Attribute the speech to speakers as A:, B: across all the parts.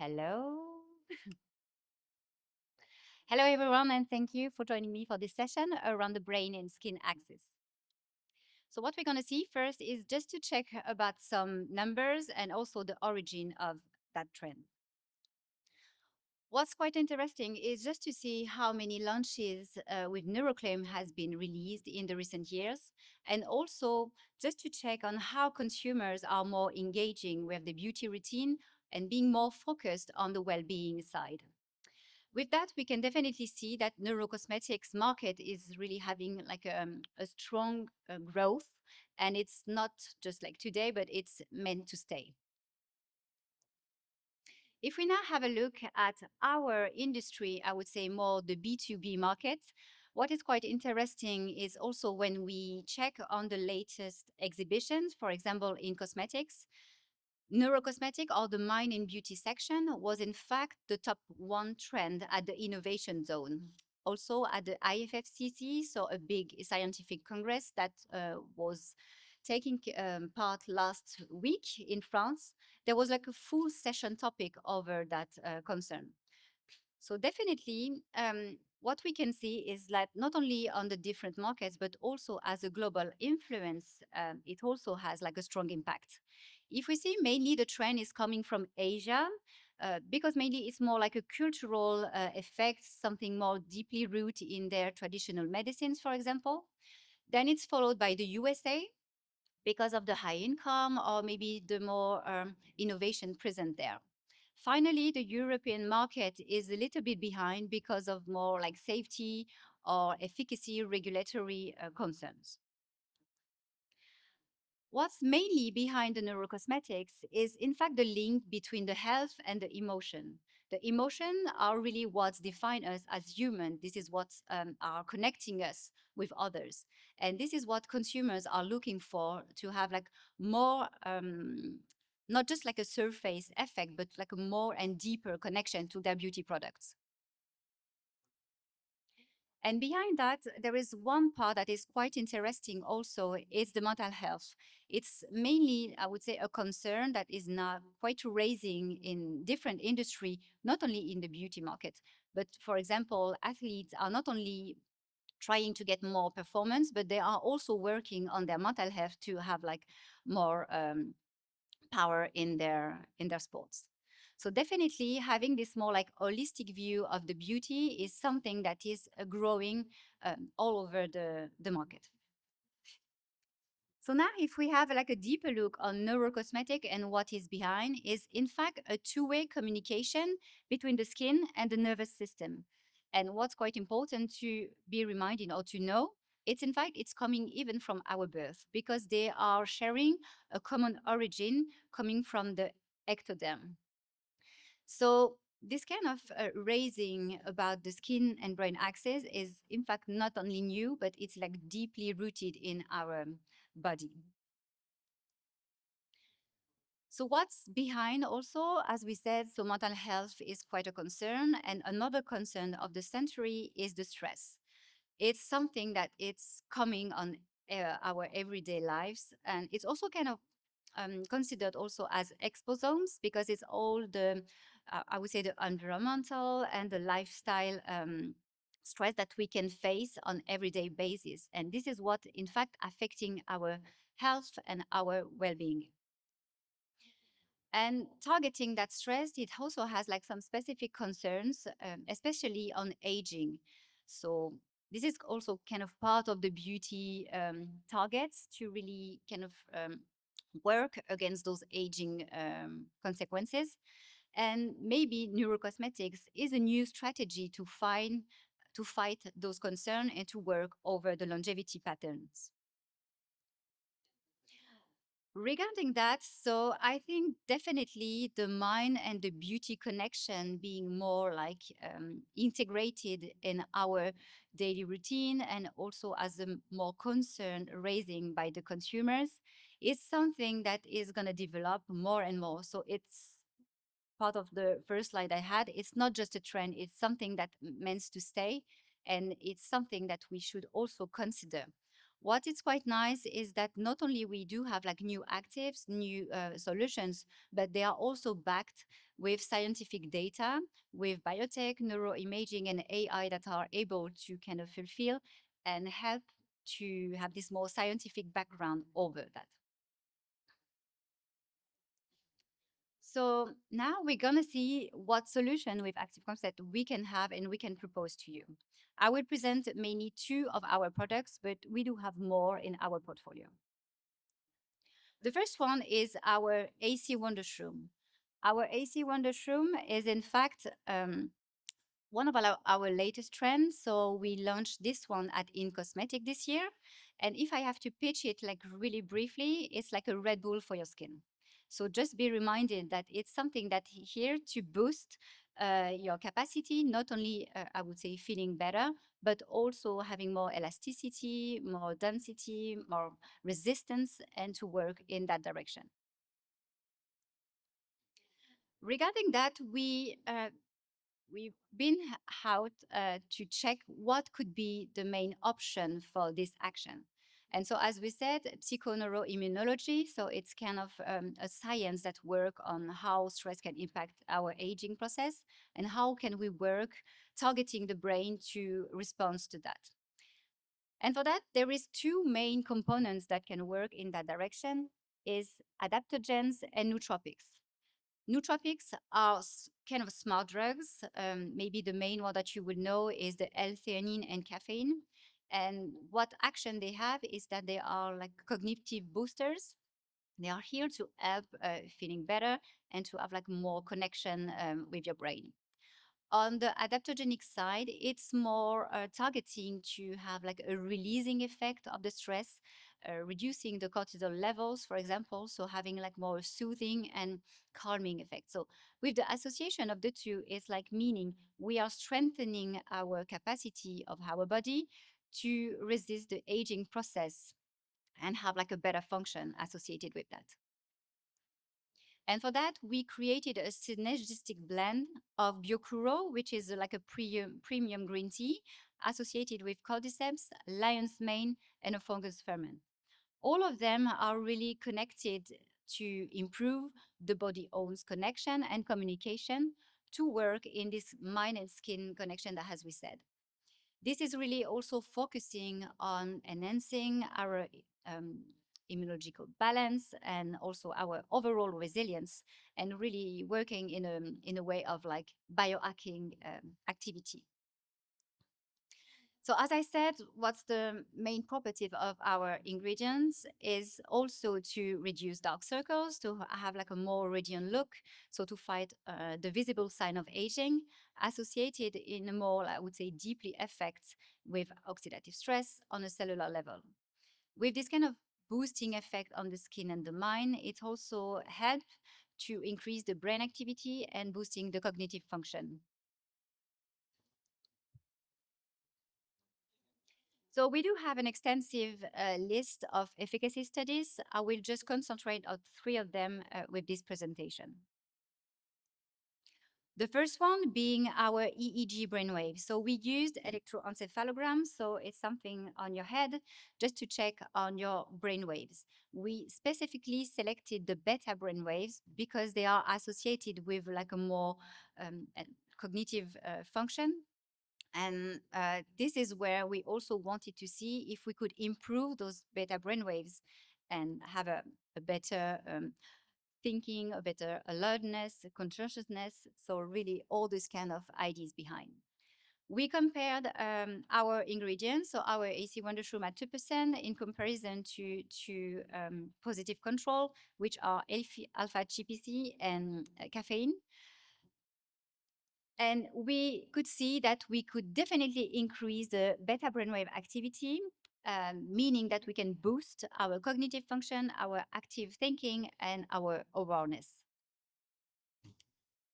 A: Hello. Hello, everyone, and thank you for joining me for this session around the brain and skin axis. So, what we're going to see first is just to check about some numbers and also the origin of that trend. What's quite interesting is just to see how many launches with neuroclaim has been released in the recent years, and also just to check on how consumers are more engaging with the beauty routine and being more focused on the well-being side. With that, we can definitely see that neurocosmetics market is really having like a strong growth, and it's not just like today, but it's meant to stay. If we now have a look at our industry, I would say more the B2B market, what is quite interesting is also when we check on the latest exhibitions, for example, in cosmetics, Neurocosmetic or the mind and beauty section was in fact the top one trend at the innovation zone. Also at the IFFCC, so a big scientific congress that was taking part last week in France, there was like a full session topic over that concern. So definitely, what we can see is that not only on the different markets, but also as a global influence, it also has like a strong impact. If we see mainly the trend is coming from Asia, because mainly it's more like a cultural effect, something more deeply rooted in their traditional medicines, for example. Then it's followed by the USA because of the high income or maybe the more innovation present there. Finally, the European market is a little bit behind because of more like safety or efficacy regulatory concerns. What's mainly behind the neurocosmetics is, in fact, the link between the health and the emotion. The emotion are really what's define us as human. This is what are connecting us with others, and this is what consumers are looking for to have like more, not just like a surface effect, but like a more and deeper connection to their beauty products. And behind that, there is one part that is quite interesting also, is the mental health. It's mainly, I would say, a concern that is now quite raising in different industry, not only in the beauty market, but for example, athletes are not only trying to get more performance, but they are also working on their mental health to have like more power in their sports. So definitely having this more like holistic view of the beauty is something that is growing all over the market. So now if we have like a deeper look on neurocosmetic and what is behind is in fact a two-way communication between the skin and the nervous system. And what's quite important to be reminded or to know, it's in fact, it's coming even from our birth because they are sharing a common origin coming from the ectoderm. So this kind of raising about the skin and brain axis is in fact not only new, but it's like deeply rooted in our body. So what's behind also, as we said, so mental health is quite a concern. And another concern of the century is the stress. It's something that it's coming on our everyday lives. And it's also kind of considered also as exposomes because it's all the, I would say, the environmental and the lifestyle stress that we can face on everyday basis. And this is what, in fact, affecting our health and our well-being. And targeting that stress, it also has like some specific concerns, especially on aging. So this is also kind of part of the beauty targets to really kind of work against those aging consequences. And maybe neurocosmetics is a new strategy to fight those concerns and to work over the longevity patterns. Regarding that, so I think definitely the mind and the beauty connection being more like integrated in our daily routine and also as a more concern raising by the consumers is something that is going to develop more and more. So it's part of the first slide I had. It's not just a trend, it's something that meant to stay. And it's something that we should also consider. What is quite nice is that not only we do have like new actives, new solutions, but they are also backed with scientific data, with biotech, neuroimaging, and AI that are able to kind of fulfill and help to have this more scientific background over that. So now we're gonna see what solution with active concept we can have and we can propose to you. I will present mainly two of our products, but we do have more in our portfolio. The first one is our AC Wonder Shroom. Our AC Wonder Shroom is in fact one of our latest trends. So we launched this one at In Cosmetic this year. And if I have to pitch it like really briefly, it's like a Red Bull for your skin. So just be reminded that it's something that here to boost your capacity, not only I would say feeling better, but also having more elasticity, more density, more resistance, and to work in that direction. Regarding that, we've been out to check what could be the main option for this action. And so, as we said, psychoneuroimmunology, so it's kind of a science that work on how stress can impact our aging process and how can we work targeting the brain to respond to that. And for that, there is two main components that can work in that direction is adaptogens and nootropics. Nootropics are kind of smart drugs. Maybe the main one that you would know is the L-theanine and caffeine. And what action they have is that they are like cognitive boosters. They are here to help feeling better and to have like more connection with your brain. On the adaptogenic side, it's more targeting to have like a releasing effect of the stress, reducing the cortisol levels, for example, so having like more soothing and calming effect. So with the association of the two, it's like meaning we are strengthening our capacity of our body to resist the aging process and have like a better function associated with that. And for that, we created a synergistic blend of Gyokuro, which is like a premium green tea associated with cordyceps, lion's mane, and a fungus ferment. All of them are really connected to improve the body owns connection and communication to work in this mind and skin connection that, as we said. This is really also focusing on enhancing our um, immunological balance and also our overall resilience and really working in a way of like biohacking activity. So as I said, what's the main property of our ingredients is also to reduce dark circles, to have like a more radiant look, so to fight the visible sign of aging, associated in a more, I would say, deeply effects with oxidative stress on a cellular level. With this kind of boosting effect on the skin and the mind, it also helps to increase the brain activity and boosting the cognitive function. So we do have an extensive list of efficacy studies. I will just concentrate on three of them with this presentation. The first one being our EEG brainwave. So we used electroencephalogram. So it's something on your head just to check on your brainwaves. We specifically selected the beta brainwaves because they are associated with like a more cognitive function. And this is where we also wanted to see if we could improve those beta brainwaves and have a better thinking, a better alertness, consciousness. So really all these kind of ideas behind. We compared our ingredients, so our AC Wonder Shroom at 2% in comparison to positive control, which are alpha GPC and caffeine. And we could see that we could definitely increase the beta brainwave activity, meaning that we can boost our cognitive function, our active thinking, and our awareness.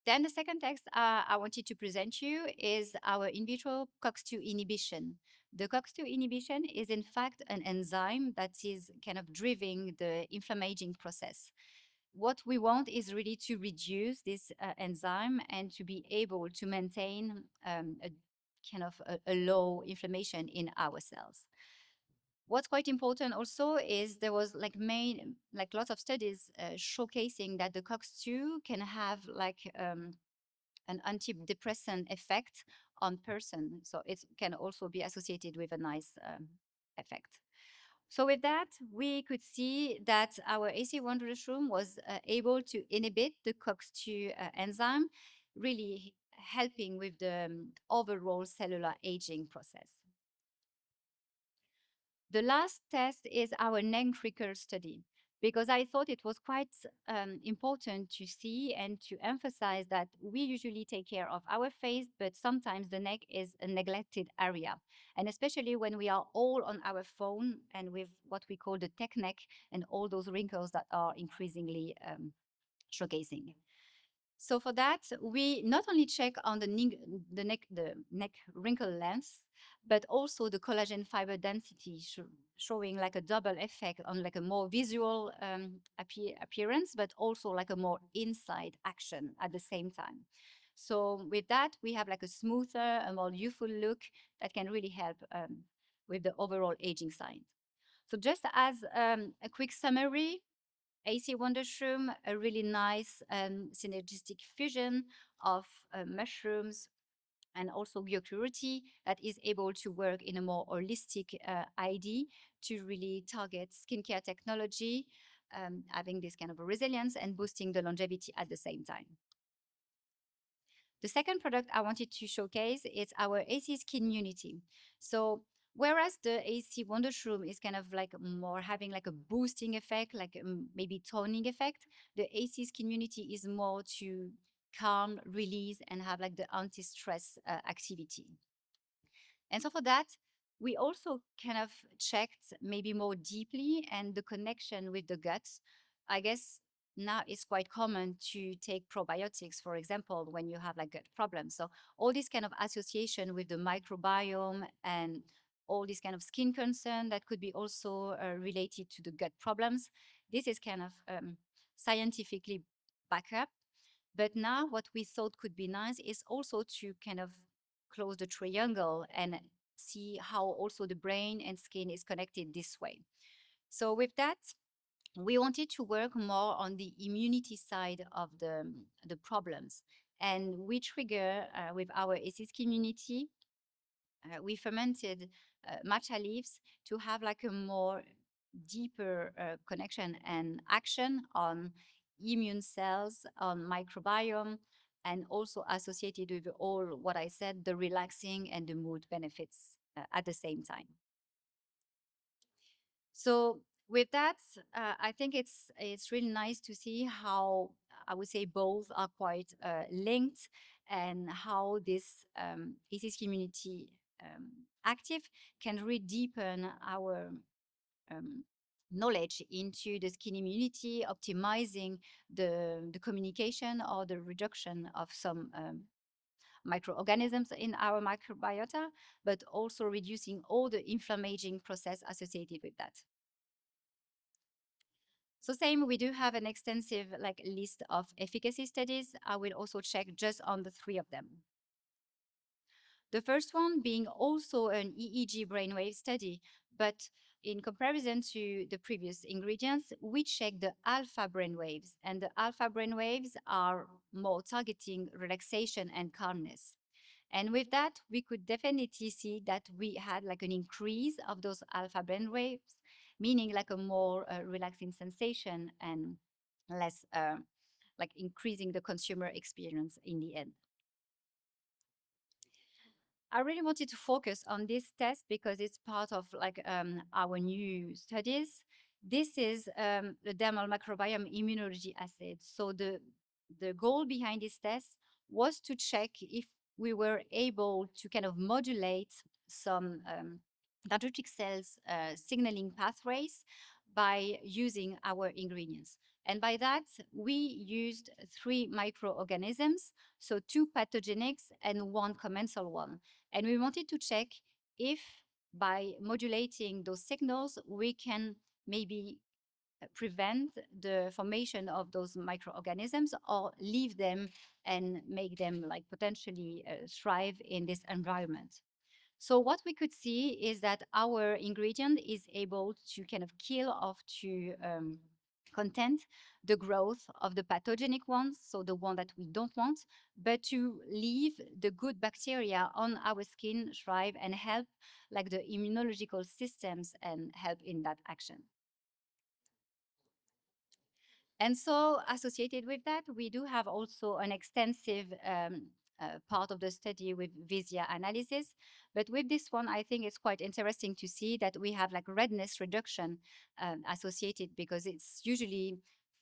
A: Then the second text I wanted to present you is our in vitro COX-2 inhibition. The COX-2 inhibition is in fact an enzyme that is kind of driving the inflammaging process. What we want is really to reduce this enzyme and to be able to maintain a kind of a low inflammation in our cells. What's quite important also is there was like lots of studies showcasing that the COX-2 can have like an antidepressant effect on person. So it can also be associated with a nice effect. So with that, we could see that our AC1 mushroom was able to inhibit the COX-2 enzyme, really helping with the overall cellular aging process. The last test is our neck wrinkle study, because I thought it was quite important to see and to emphasize that we usually take care of our face, but sometimes the neck is a neglected area. And especially when we are all on our phone and with what we call the tech neck and all those wrinkles that are increasingly showcasing. So for that, we not only check on the neck wrinkle length, but also the collagen fiber density, showing like a double effect on like a more visual appearance, but also like a more inside action at the same time. So with that, we have like a smoother, a more youthful look that can really help with the overall aging signs. So just as a quick summary, AC Wondershroom, a really nice synergistic fusion of mushrooms and also Gyokuriti that is able to work in a more holistic ID to really target skincare technology, having this kind of a resilience and boosting the longevity at the same time. The second product I wanted to showcase is our AC Skin Unity. So whereas the AC Wondershroom is kind of like more having like a boosting effect, like maybe toning effect, the AC Skin Unity is more to calm, release, and have like the anti-stress activity. And so for that, we also kind of checked maybe more deeply and the connection with the gut. I guess now it's quite common to take probiotics, for example, when you have like gut problems. So all this kind of association with the microbiome and all this kind of skin concern that could be also related to the gut problems. This is kind of scientifically back up. But now what we thought could be nice is also to kind of close the triangle and see how also the brain and skin is connected this way. So with that, we wanted to work more on the immunity side of the problems. And we trigger with our ACIS community, we fermented matcha leaves to have like a more deeper connection and action on immune cells, on microbiome, and also associated with all what I said, the relaxing and the mood benefits at the same time. So with that, I think it's really nice to see how I would say both are quite linked, and how this ACES community active can really deepen our um, knowledge into the skin immunity, optimizing the communication or the reduction of some microorganisms in our microbiota, but also reducing all the inflammaging process associated with that. So same, we do have an extensive like list of efficacy studies. I will also check just on the 3 of them. The first one being also an EEG brainwave study, but in comparison to the previous ingredients, we check the alpha brainwaves, and the alpha brainwaves are more targeting relaxation and calmness. And with that, we could definitely see that we had like an increase of those alpha brainwaves, meaning like a more relaxing sensation and less like increasing the consumer experience in the end. I really wanted to focus on this test because it's part of like our new studies. This is the dermal microbiome immunology assay. So the goal behind this test was to check if we were able to kind of modulate some dendritic cells signaling pathways by using our ingredients. And by that, we used 3 microorganisms, so 2 pathogenics and 1 commensal one. And we wanted to check if by modulating those signals, we can maybe prevent the formation of those microorganisms or leave them and make them like potentially thrive in this environment. So what we could see is that our ingredient is able to kind of kill off to content the growth of the pathogenic ones, so the one that we don't want, but to leave the good bacteria on our skin thrive and help like the immunological systems and help in that action. And so associated with that, we do have also an extensive part of the study with Visia analysis. But with this one, I think it's quite interesting to see that we have like redness reduction associated, because it's usually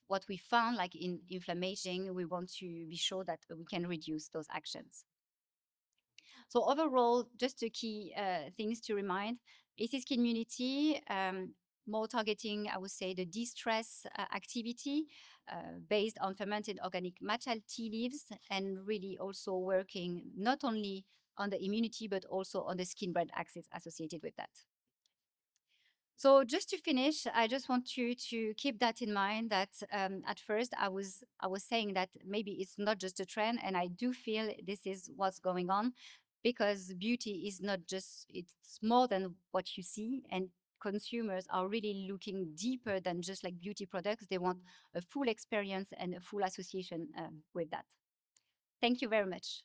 A: what we found like in inflammation. We want to be sure that we can reduce those actions. So overall, just the key things to remind, AC skin immunity, more targeting, I would say, the de-stress activity based on fermented organic matcha tea leaves, and really also working not only on the immunity, but also on the skin-brain axis associated with that. So just to finish, I just want you to keep that in mind, that at first I was saying that maybe it's not just a trend, and I do feel this is what's going on, because beauty is not just, it's more than what you see, and consumers are really looking deeper than just like beauty products. They want a full experience and a full association with that. Thank you very much.